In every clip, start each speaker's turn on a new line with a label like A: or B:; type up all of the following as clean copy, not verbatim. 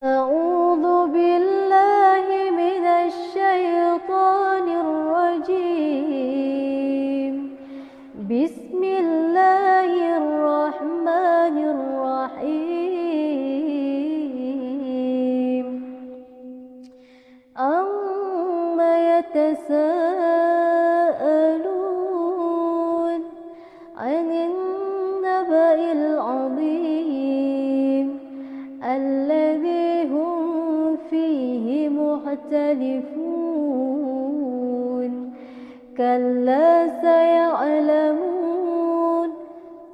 A: أعوذ بالله من الشيطان الرجيم. بسم الله الرحمن الرحيم. عما يتساءلون عن النبأ العظيم الذي هم فيه مختلفون. كلا سيعلمون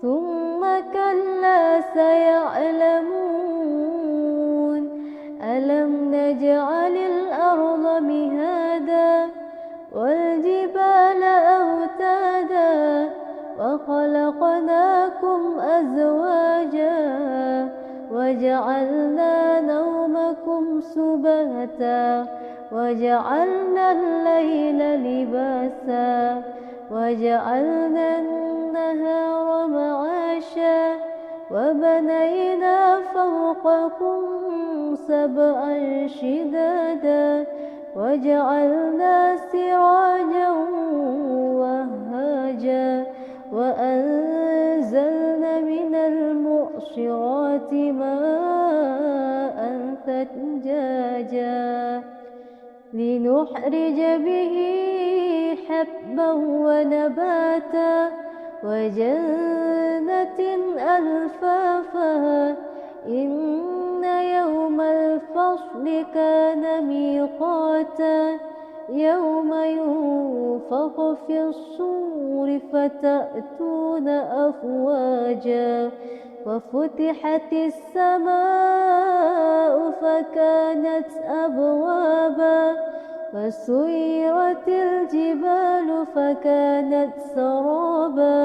A: ثم كلا سيعلمون. ألم نجعل الأرض مهادا والجبال أوتادا وخلقناكم أزواجا وجعلنا نومكم سباتا وجعلنا الليل لباسا وجعلنا النهار معاشا وبنينا فوقكم سبعا شدادا وجعلنا سراجا وهاجا وأنزلنا من المعصرات ماء ثجاجا لنخرج به حبا ونباتا وجنة ألفافا. إن يوم الفصل كان ميقاتا يوم ينفخ في الصور فتأتون أفواجا وفتحت السماء فكانت أبوابا وسيرت الجبال فكانت سرابا.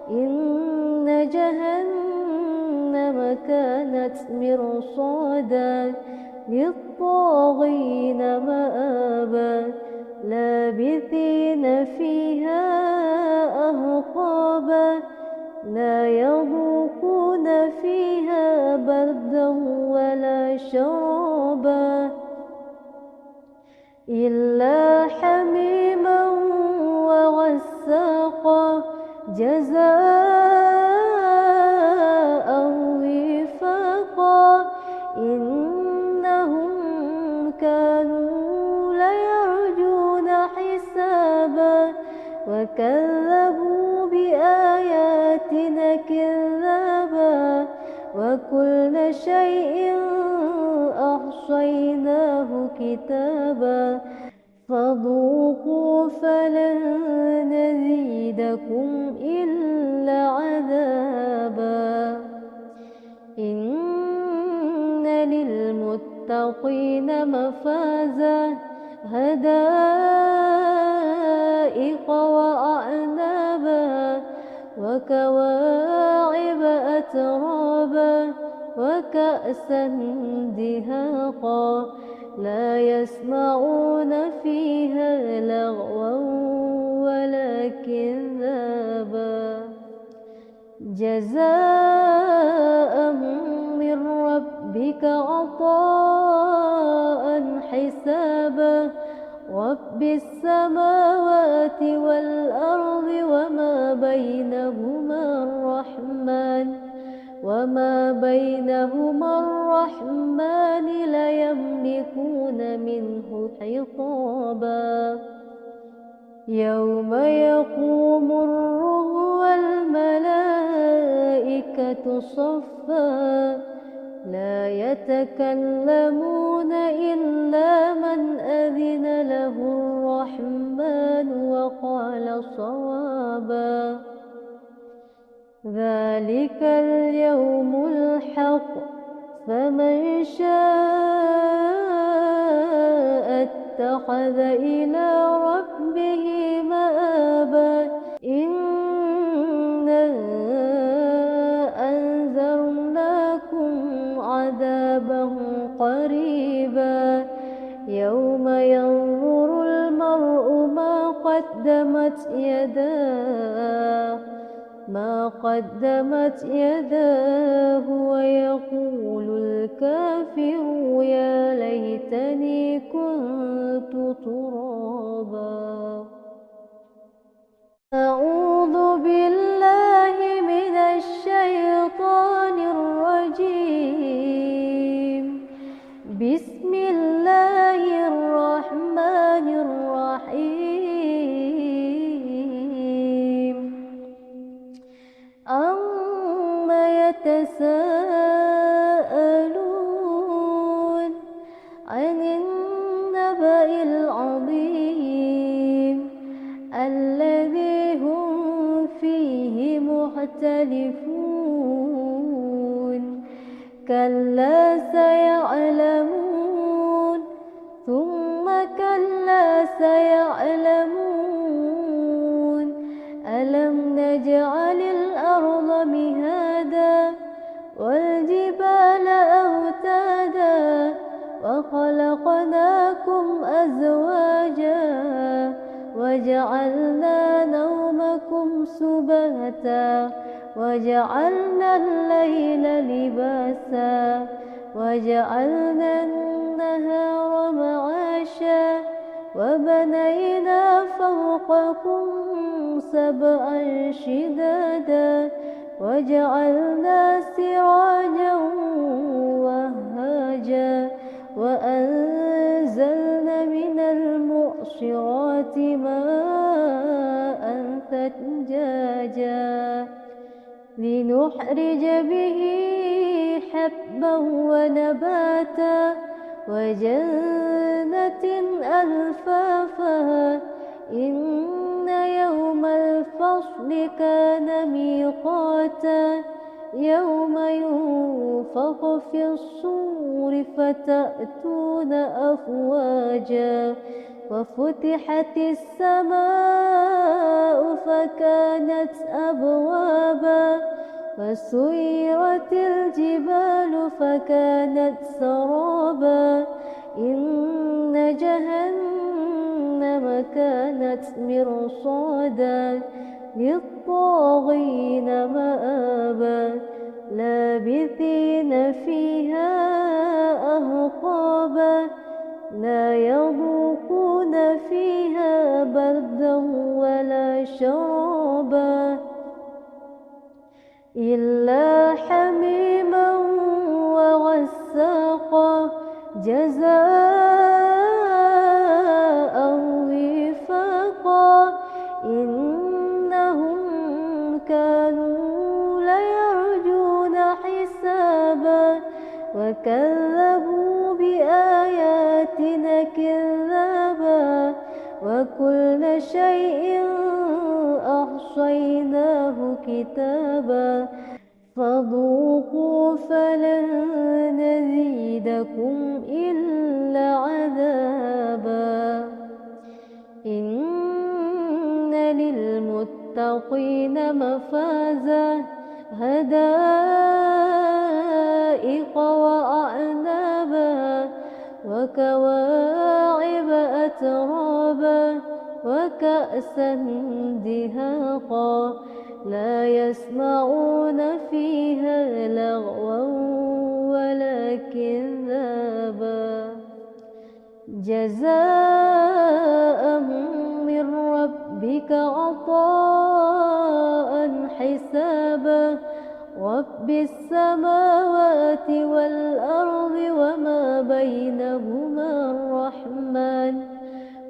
A: إن جهنم كانت مرصادا للطاغين مآبا لابثين فيها أحقابا لا يذوقون فيها بردا ولا شرابا إلا حميما وغساقا جزاء وفاقا. إنهم كانوا ليرجون حسابا وكذبوا بآياتنا كذابا وكل شيء أحصيناه كتابا فذوقوا فلن نزيدكم إلا عذابا. إن للمتقين مفازا حدائق وأعنابا وكواعب أترابا وكأسا دهاقا لا يسمعون فيها لغوا ولا كذابا جزاء من ربك عطاء حسابا. رب السماوات والأرض وما بينهما الرحمن ليملكون منه خطابا. يوم يقوم الروح والملائكة صفا لا يتكلمون إلا من أذن له الرحمن وقال صوابا. ذلك اليوم الحق فمن شاء اتخذ إلى ربه مآبا. إنا أنذرناكم عذابا قريبا يوم ينظر المرء ما قدمت يداه ويقول الكافر بسم الله الرحمن الرحيم عما يتساءلون عن النبأ العظيم الذي هم فيه مختلفون كلا سيعلمون ثم كلا سيعلمون ألم نجعل الأرض مهادا والجبال أوتادا وخلقناكم أزواجا وجعلنا نومكم سباتا وجعلنا الليل لباسا وجعلنا النهار معاشا وبنينا فوقكم سبعا شدادا وجعلنا سراجا وهاجا وأنزلنا من المعصرات ماء ثجاجا لنخرج به حبا ونباتا وجنة ألفافا إن يوم الفصل كان ميقاتا يوم ينفخ في الصور فتأتون أفواجا وفتحت السماء فكانت أبوابا وسيرت الجبال فكانت سرابا إن جهنم كانت مرصادا للطاغين مآبا لابثين فيها أحقابا لا يذوقون فيها بردا ولا شرابا إلا حميما وغساقا جزاء وفاقا إنهم كانوا ليرجون حسابا وكذبوا بآياتنا كذابا وكل شيء أحصيناه كتابا فذوقوا فلن نزيدكم إلا عذابا إن للمتقين مفازا حدائق وأعنابا وكواعب أترابا وكأسا دهاقا لا يسمعون فيها لغوا ولا كذابا جزاء من ربك عطاء حسابا رب السماوات والأرض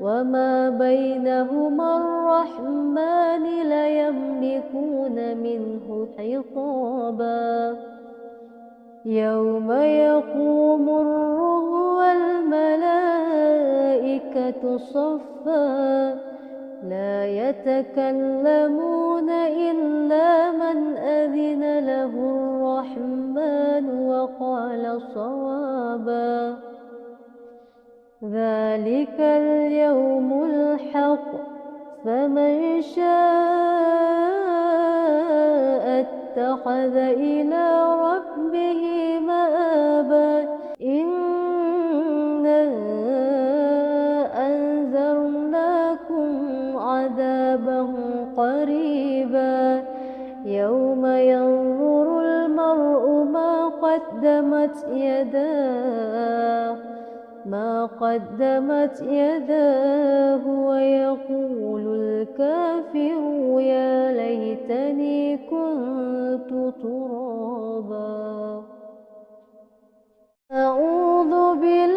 A: وما بينهما الرحمن لا يملكون منه خطابا يوم يقوم الروح والملائكة صفا لا يتكلمون إلا من أذن له الرحمن وقال صوابا ذلك اليوم الحق فمن شاء اتخذ إلى ربه مآبا إنا أنذرناكم عذابا قريبا يوم ينظر المرء ما قدمت يداه ويقول الكافر يا ليتني كنت ترابا. أعوذ بالله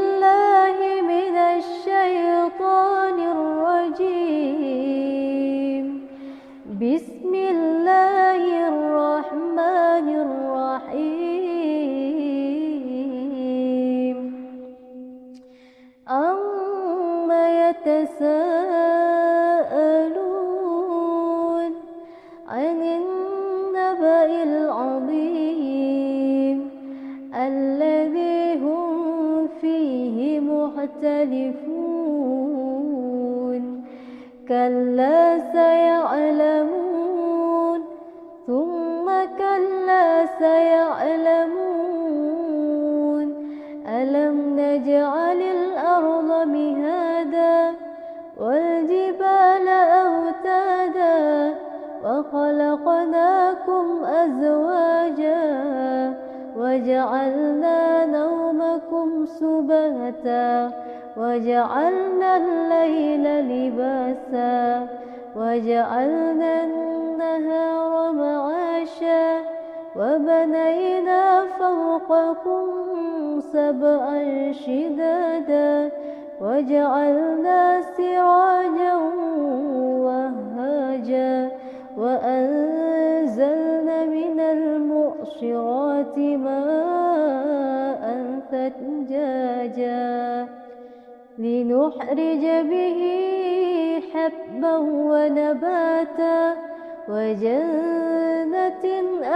A: يتساءلون عن النبأ العظيم الذي هم فيه مختلفون كلا سيعلمون ثم كلا سيعلمون ألم نجعل الأرض مهادا والجبال أوتادا وخلقناكم أزواجا وجعلنا نومكم سباتا وجعلنا الليل لباسا وجعلنا النهار معاشا وبنينا فوقكم سبعا شدادا وجعلنا سراجا وهاجا وأنزلنا من المعصرات ماء ثجاجا لنخرج به حبا ونباتا وجنة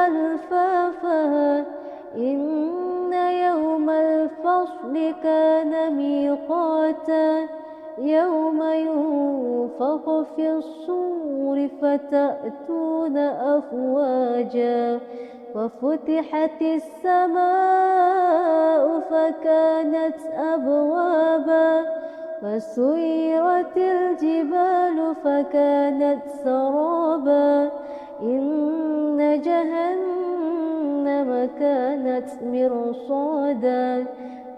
A: ألفافا إن يوم الفصل كان ميقاتا يوم ينفخ في الصور فتأتون أفواجا وفتحت السماء فكانت أبوابا وسيرت الجبال فكانت سرابا إن جهنم كانت مرصادا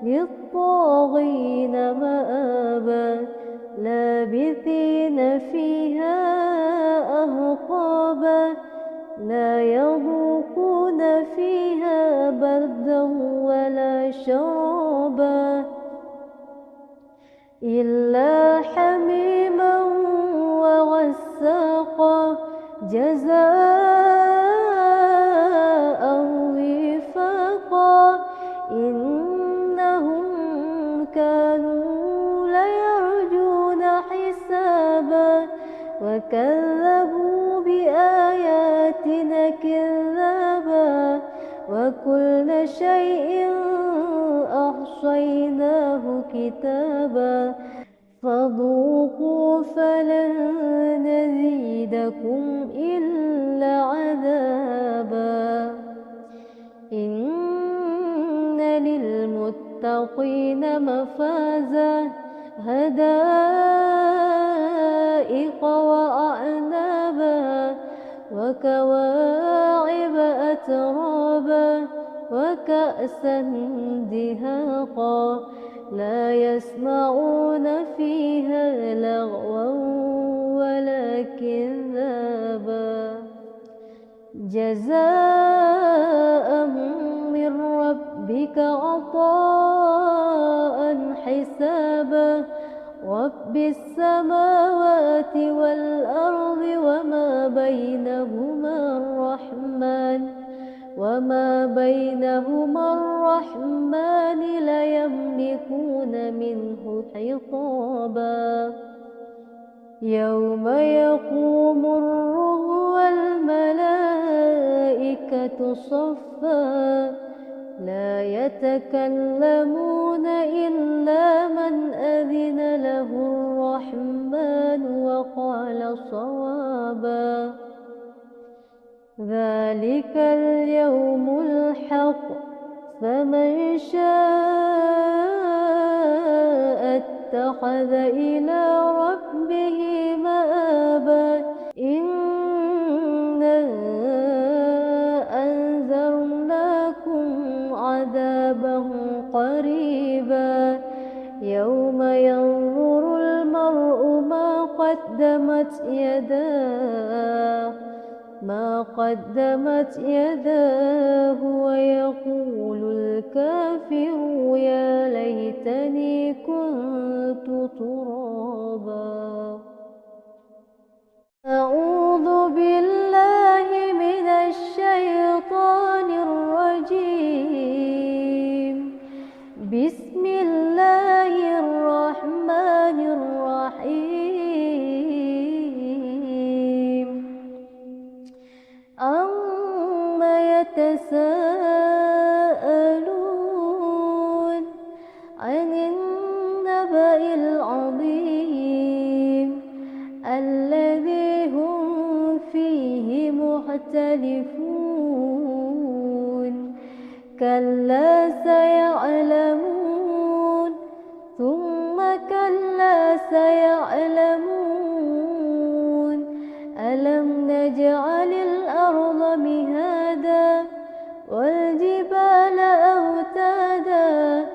A: للطاغين مآبا لابثين فيها أحقابا لا يذوقون فيها بردا ولا شرابا إلا حميما وغساقا جزاء وفاقا إنهم كانوا ليرجون حسابا وكذبوا بآياتنا كذابا وكل شيء أحصيناه كتابا فذوقوا فلن نزيدكم إلا عذابا إن للمتقين مفازا حدائق وأعنابا وكواعب أترابا وكأسا دهاقا لا يسمعون فيها لغوا ولا كذابا جزاء من ربك عطاء حسابا رب السماوات والأرض وما بينهما الرحمن لا يملكون منه خطابا يوم يقوم الروح والملائكة صفا لا يتكلمون إلا من أذن له الرحمن وقال صوابا ذلك اليوم الحق فمن شاء اتخذ إلى ربه مآبا إنا أنذرناكم عذابا قريبا يوم ينظر المرء ما قدمت يداه ويقول الكافر يا ليتني كنت ترابا أعوذ بالله من الشيطان الرجيم بسم الله الرحمن الرحيم عن النبأ العظيم الذي هم فيه مختلفون كلا سيعلمون ثم كلا سيعلمون ألم نجعل الأرض مهادا والجبال أوتادا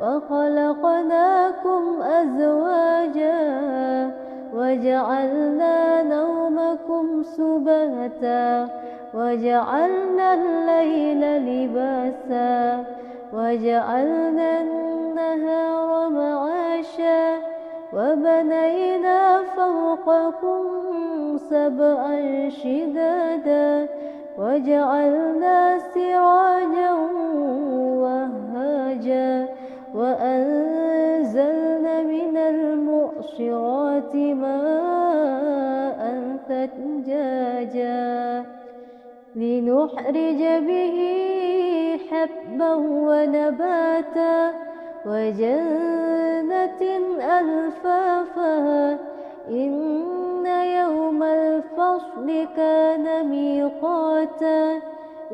A: وخلقناكم أزواجا وجعلنا نومكم سباتا وجعلنا الليل لباسا وجعلنا النهار معاشا وبنينا فوقكم سبعا شدادا وجعلنا سراجا وهاجا وأنزلنا من المعصرات ماء ثجاجا لنخرج به حبا ونباتا وجنة ألفافا إن يوم الفصل كان ميقاتا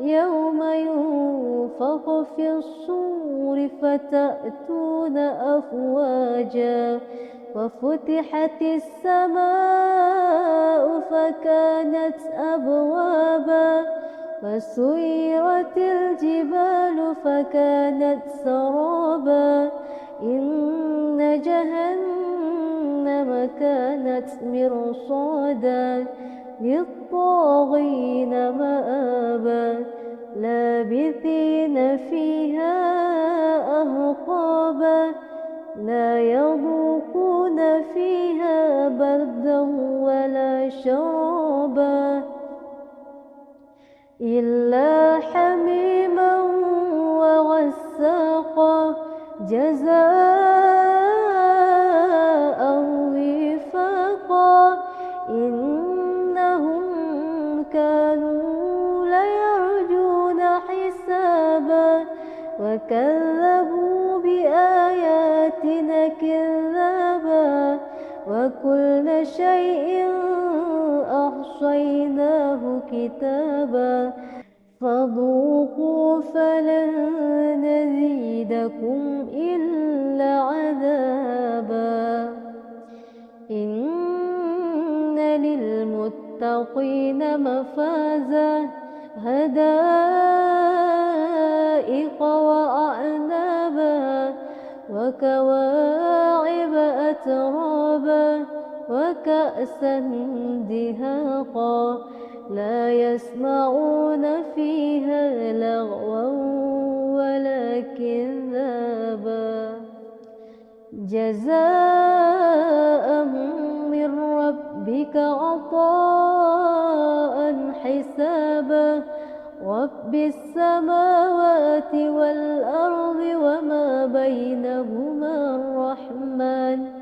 A: يوم ينفخ في الصور فتأتون أفواجا وفتحت السماء فكانت أبوابا وسيرت الجبال فكانت سرابا إن جهنم كانت مرصادا للطاغين مآبا لابثين فيها أحقابا لا يذوقون فيها بردا ولا شرابا إلا حميما وغساقا جزاء وفاقا إنهم كانوا ليرجون حسابا وكذبوا بآياتنا كذابا وكل شيء أحصيناه كتابا فذوقوا فلن نزيدكم إلا عذابا إن للمتقين مفازا حدائق وأعنابا وكواعب أترابا وكأسا دهاقا لا يسمعون فيها لغوا ولا كذابا جزاء من ربك عطاء حسابا رب السماوات والأرض وما بينهما الرحمن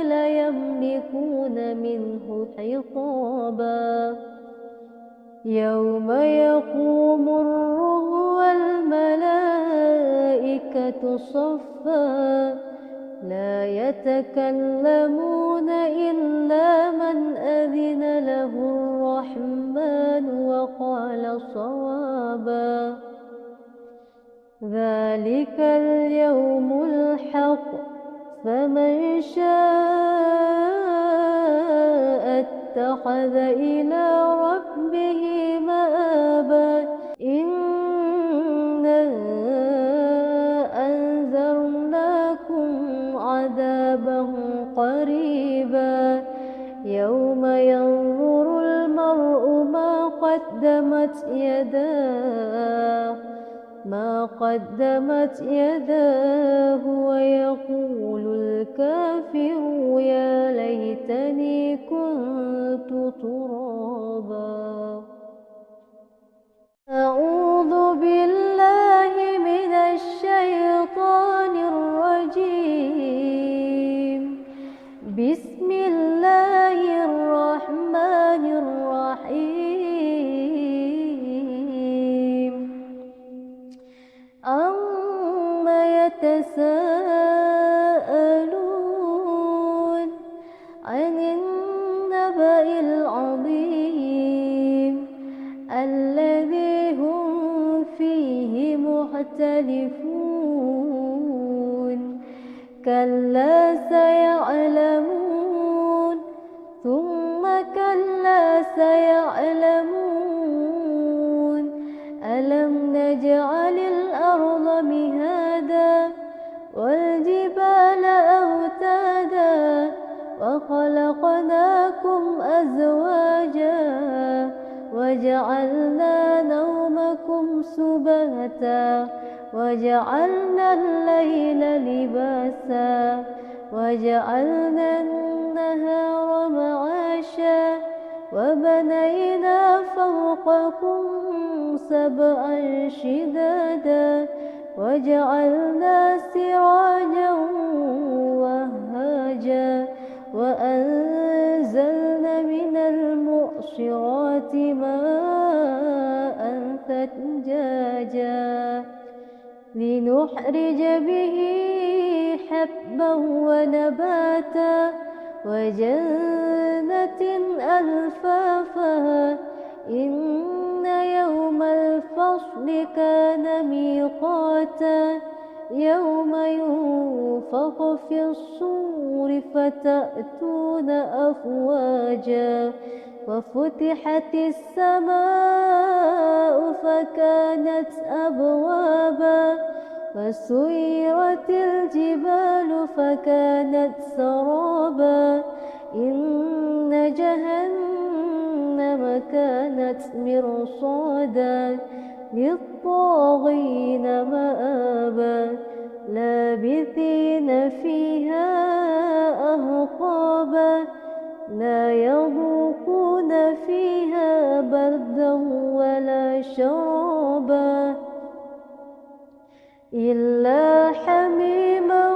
A: لا يملكون منه خطابا يوم يقوم الروح والملائكة صفا لا يتكلمون إلا من أذن له الرحمن وقال صوابا ذلك اليوم الحق فمن شاء اتخذ إلى ربه مآبا إنا أنذرناكم عذابا قريبا يوم ينظر المرء ما قدمت يداه ويقول الكافر يا ليتني كنت ترابا أعوذ بالله من الشيطان الرجيم بسم الله الرحمن الرحيم عما يتساءلون عن النبأ العظيم الذي هم فيه مختلفون كلا سيعلمون ثم كلا سيعلمون ألم نجعل الأرض مهادا والجبال أوتادا وخلقناكم أزواجا وجعلنا نومكم سباتا وجعلنا الليل لباسا وجعلنا النهار معاشا وبنينا فوقكم سبعا شدادا وجعلنا سراجا وهاجا وأنزلنا من المعصرات ماء ثجاجا لنخرج به حبا ونباتا وجنة ألفافا إن يوم الفصل كان ميقاتا يوم ينفخ في الصور فتأتون أفواجا وفتحت السماء فكانت أبوابا وسيرت الجبال فكانت سرابا إن جهنم كانت مرصادا للطاغين مآبا لابثين فيها أحقابا لا يذوقون فيها بردا ولا شرابا إلا حميما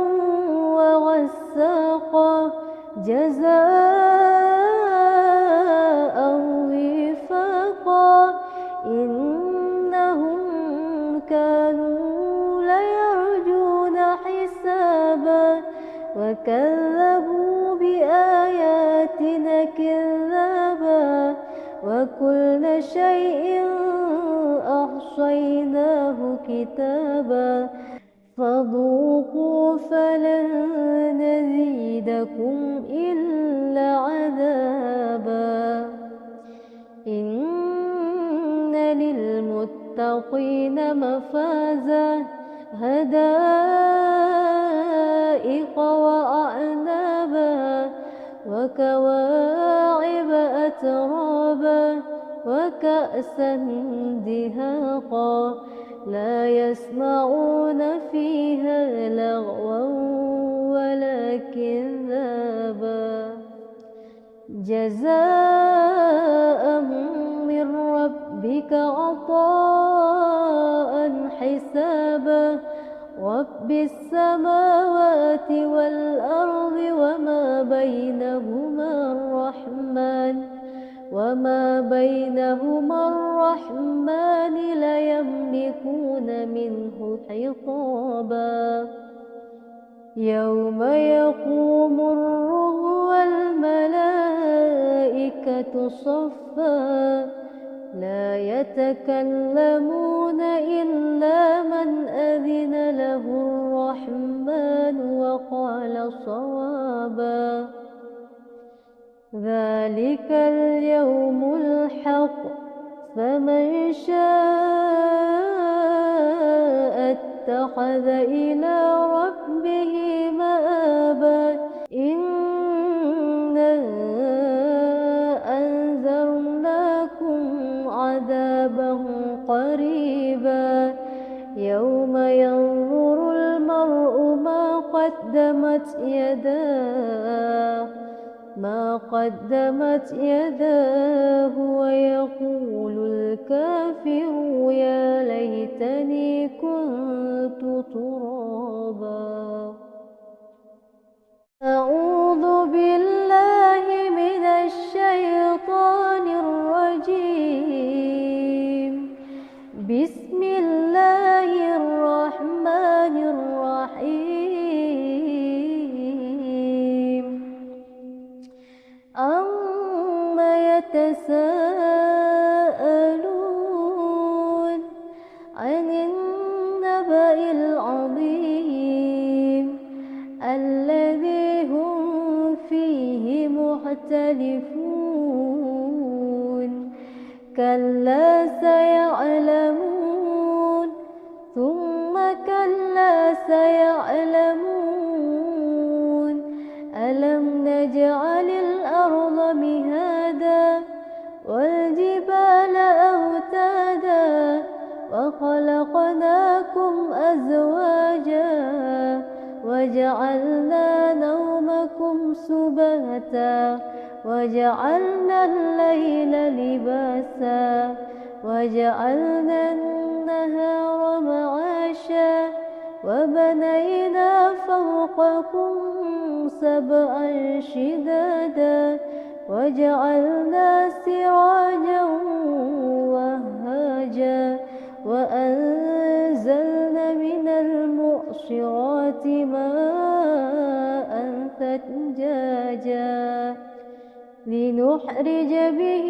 A: وغساقا جزاء وفاقا إنهم كانوا ليرجون حسابا وكذبوا بآياتنا كذابا وكل شيء أحصيناه كتابا فذوقوا فلن نزيدكم إلا عذابا إن للمتقين مفازا حدائق وأعنابا وكواعب أترابا وكأسا دهاقا لا يسمعون فيها لغوا ولا كذابا جزاء من ربك عطاء حسابا رب السماوات والأرض وما بينهما الرحمن لا يملكون منه خطابا يوم يقوم الروح والملائكة صفا لا يتكلمون إلا من أذن له الرحمن وقال صوابا ذلك اليوم الحق فمن شاء اتخذ إلى ربه مآبا إنا أنذرناكم عذابا قريبا يوم ينظر المرء ما قدمت يداه ويقول الكافر يا ليتني كنت ترابا أعوذ بالله من الشيطان الرجيم بسم الله الرحمن النبأ العظيم الذي هم فيه مختلفون كلا سيعلمون ثم كلا سيعلمون ألم نجعل الأرض مهادا والجبال أوتادا وخلقناكم أزواجا وجعلنا نومكم سباتا وجعلنا الليل لباسا وجعلنا النهار معاشا وبنينا فوقكم سبعا شدادا وجعلنا سراجا وهاجا وأنزلنا من المعصرات ماء ثجاجا لنخرج به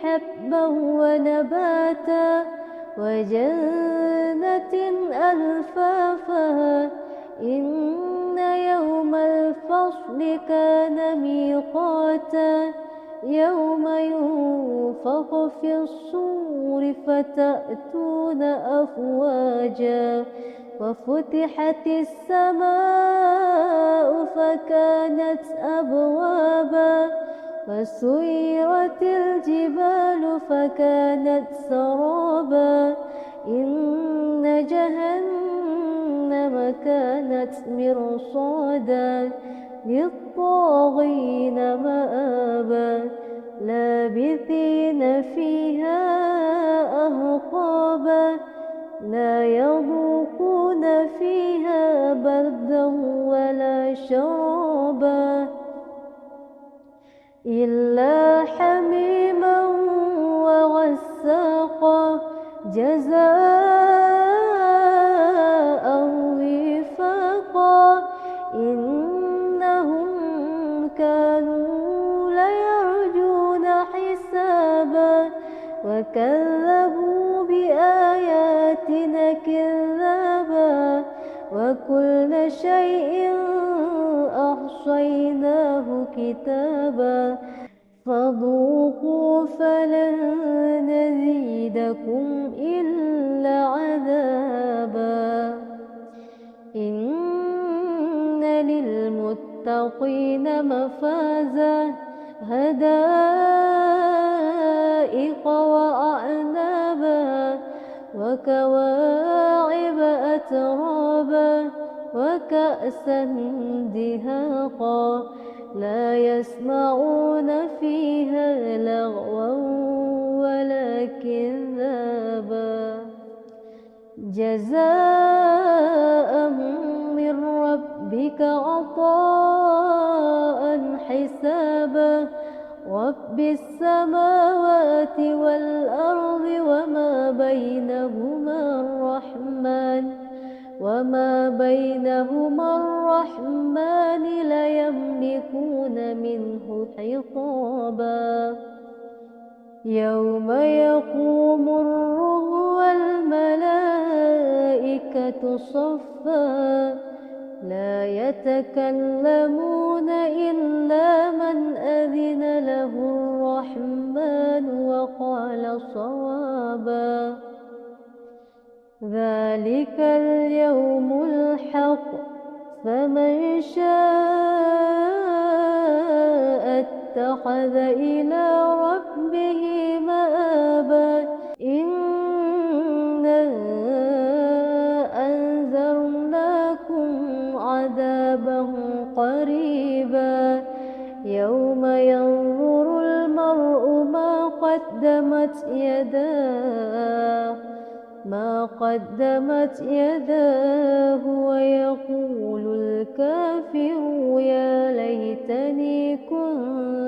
A: حبا ونباتا وجنة ألفافا إن يوم الفصل كان ميقاتا يوم ينفخ في الصور فتأتون أفواجا وفتحت السماء فكانت أبوابا وسيرت الجبال فكانت سرابا إن جهنم كانت مرصادا للطاغين مآبا لابثين فيها أحقابا لا يذوقون فيها بردا ولا شرابا إلا حميما وغساقا جزاء وفاقا إنهم كانوا ليرجون حسابا وكذبوا بآياتنا كذابا وكل شيء أحصيناه كتابا فذوقوا فلن نزيدكم إلا عذابا إن للمتقين مفازا حدائق وأعنابا وكواعب أترابا وكأسا دهاقا لا يسمعون فيها لغوا ولا كذابا جزاء من ربك عطاء حسابا رب السماوات والأرض وما بينهما الرحمن لا يملكون منه خطابا يوم يقوم الروح والملائكة صفا لا يتكلمون إلا من أذن له الرحمن وقال صوابا ذلك اليوم الحق فمن شاء اتخذ إلى ربه مآبا إنا أنذرناكم عذابا قريبا يوم ينظر المرء ما قدمت يداه ويقول الكافر يا ليتني كنت